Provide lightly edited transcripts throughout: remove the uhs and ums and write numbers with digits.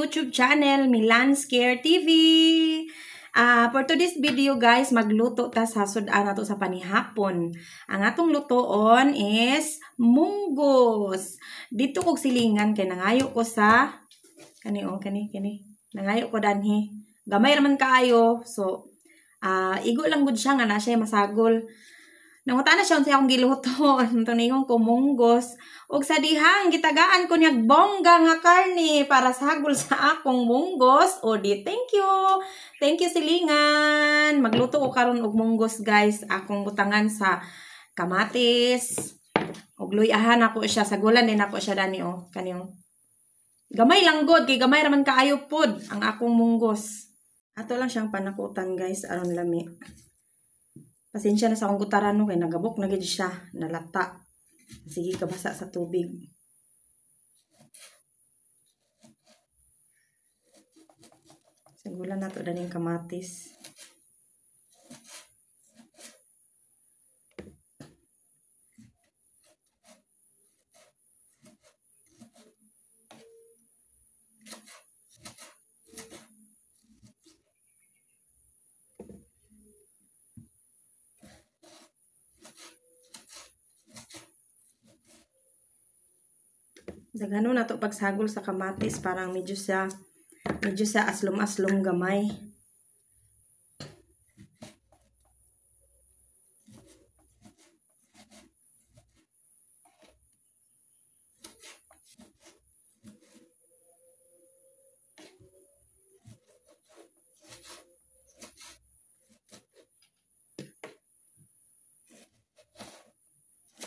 YouTube channel, Milan's Care TV. For today's video guys, magluto ta sa sudan nato sa panihapon. Ang atong lutoon is munggos. Dito kog silingan kay nangayo ko sa kani. Nangayo ko danhi. Gamay raman kaayo. So igo lang gud siya nga na siya masagol. Nangutana siya unsa akong giluto. Tuningong ko munggos. Ug sa dihang gitagaan ko niyag bongga nga karne para sagol sa akong munggos. O di thank you. Thank you silingan. Magluto ko karon og munggos guys. Akong butangan sa kamatis. Og luyahan ako siya, sagulan din ako siya dani o kaniyo. Gamay lang god kay gamay raman kaayo pod ang akong munggos. Ato lang siyang panakutan guys aron lami. Pasensya na sa akong gutaran no kay nagabok na gid siya, nalata. Sige kabasa sa tubig. Sagulan nato daning kamatis. Dagano na to pagsagol sa kamatis parang medyo sa aslom-aslom gamay.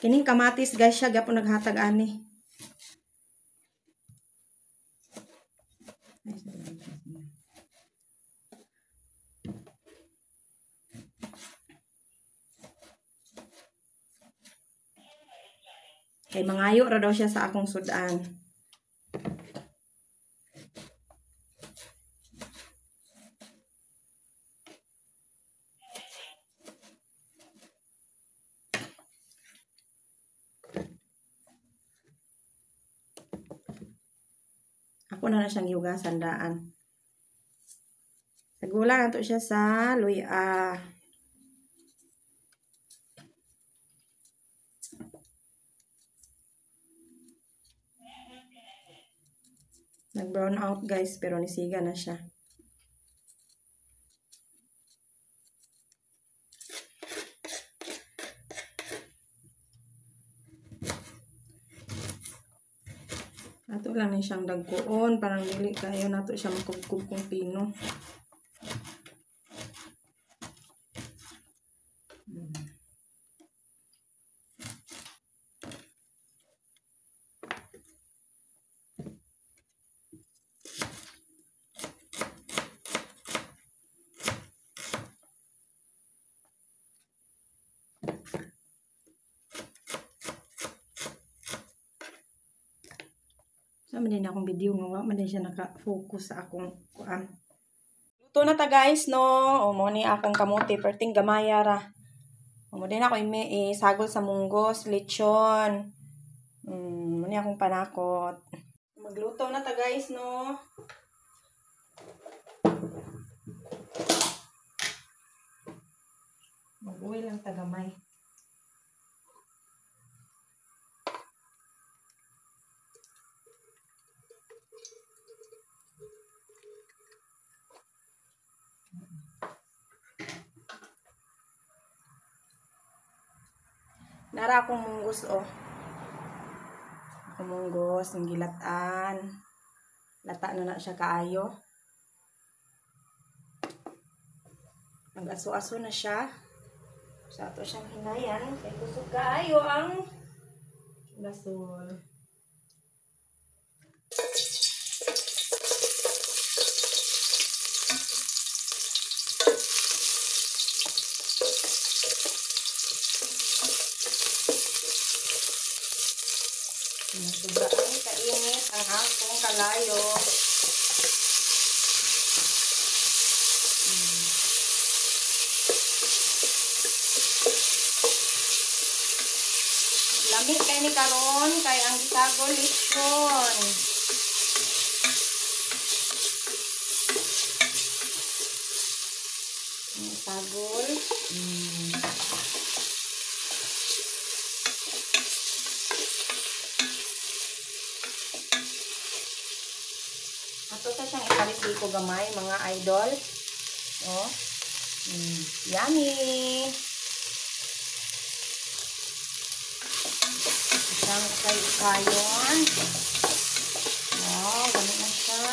Kining kamatis guys siya gapon naghatag ani. Kay mangayo ra daw siya sa akong sudan. Ako na siyang hiugasan daan. Sagulan nato siya sa luya. Nag-brown out guys, pero nisiga na siya. Ato lang na siyang dagkuon, parang dili kayo nato siya makubkub kung pino. Sama din akong video nga wa man din siya naka-focus sa akong kuan. Luto na ta guys no. O mo ni akong kamote perting gamaya ra. O mo din ako isagol sa munggos, lechon. Mo ni akong panakot. Magluto na ta guys no. Mag-uwi lang ta gamay. Nara akong munggos oh. Akong munggos, ang gilatan. Lata na siya kaayo. Nag-aso-aso na siya. Sa ato siyang hinayan. Kaya kusog kaayo ang gasol. Sobrang kainit ang akong kalayo. Lami kay ni karon kay ang gisagol lechon. isagol. Ato sa siyang iparisiko gamay, mga idol. Oh. Yummy! Isang kayon. Wow, ganun na siya.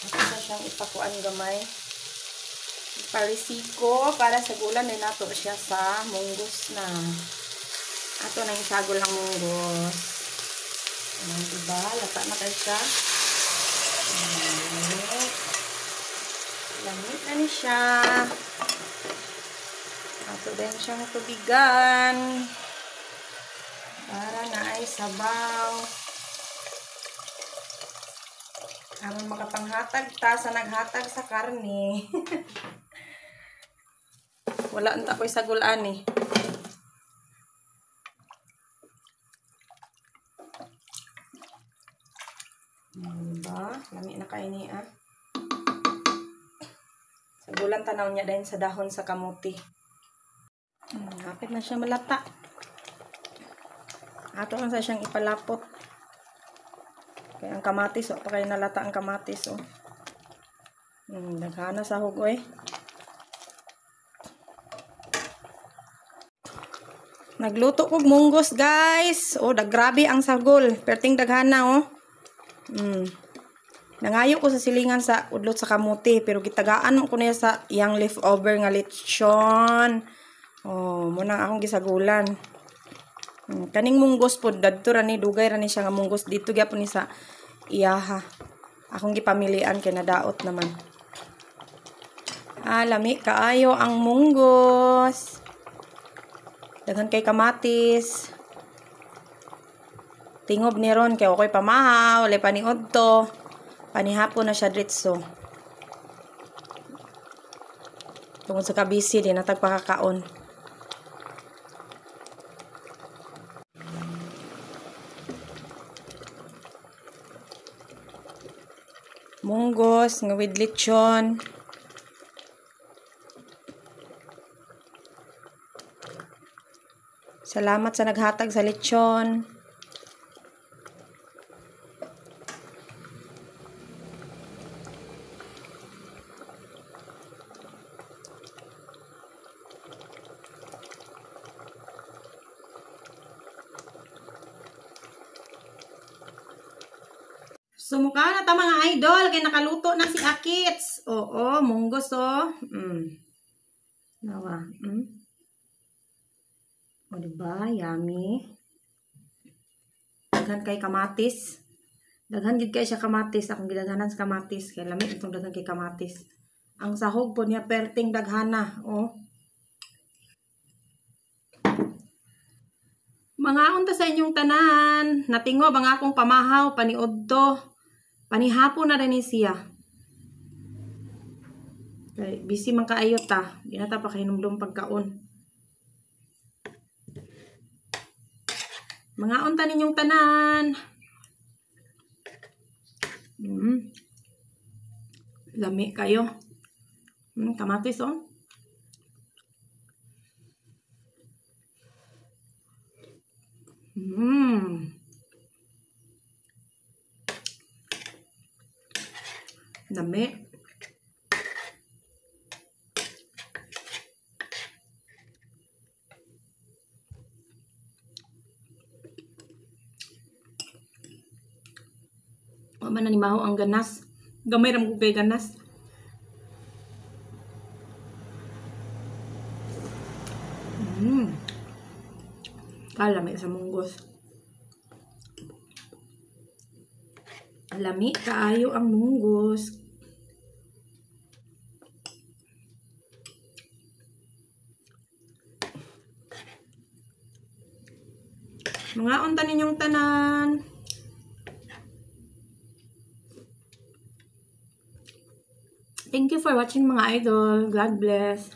Ato sa siyang ipakuan gamay. Iparisiko para sa gulan din nato siya sa munggos na. Ato na isagol ang munggos. Diba? Lata na kayo siya. Lamit na ni siya. Ato din siyang tubigan. Para na ay sabaw. Aron makapanghatag ta sa naghatag sa karne. Wala nta ko'y sagulan eh. Diba? Lami na kayo ni ah. Sagulan tanaw niya dahil sa dahon sa kamuti. Hapit na siya malata. Ato lang sa siyang ipalapot. Kaya ang kamatis, pa kayo nalata ang kamatis, oh. Daghana sa hugoy. Nagluto kog munggos, guys. Oh, grabe ang sagol. Perting daghana, oh. Nangayo ko sa silingan sa udlot sa kamuti, pero gitagaan ko niya sa iyang leftover nga lechon. Oh, muna akong gisagulan. Kaning munggos po, dadto ra ni dugay ra ni siya nga munggos dito gyapon ni sa iyaha. Akong gipamilian kay nadaot naman. Lami kaayo ang munggos. Daghan kay kamatis. Tingob ni ron kay ako'y pamahaw, walay paniod to. Panihapon na siya dritso. Tungod sa kabisi din natag pakakaon. Munggos nga with lechon. Salamat sa naghatag sa lechon. Sumukha na ta mga idol, kay nakaluto na si Akits. Oo, munggos oh. Nawa. O diba, yummy. Daghan kay kamatis. Daghan gid kay siya kamatis, akong gidaghanan sa kamatis, kay lamig itong daghan kay kamatis. Ang sahog po niya perting daghana, oh. Mga unta sa inyong tanan, natingob ang akong pamahaw, paniudto. Panihapon na rin siya. Okay, busy man kaayo ta. Di na ta pa kahinumdum pagkaon. Mga unta ninyong tanan. Lami kayo. Kamatis oh. Lami. O man nanimaho ang ganas. Gamay ram kay ganas. Kalami sa munggos. Lami kaayo ang munggos. Mga unta ninyong tanan. Thank you for watching mga idol. God bless.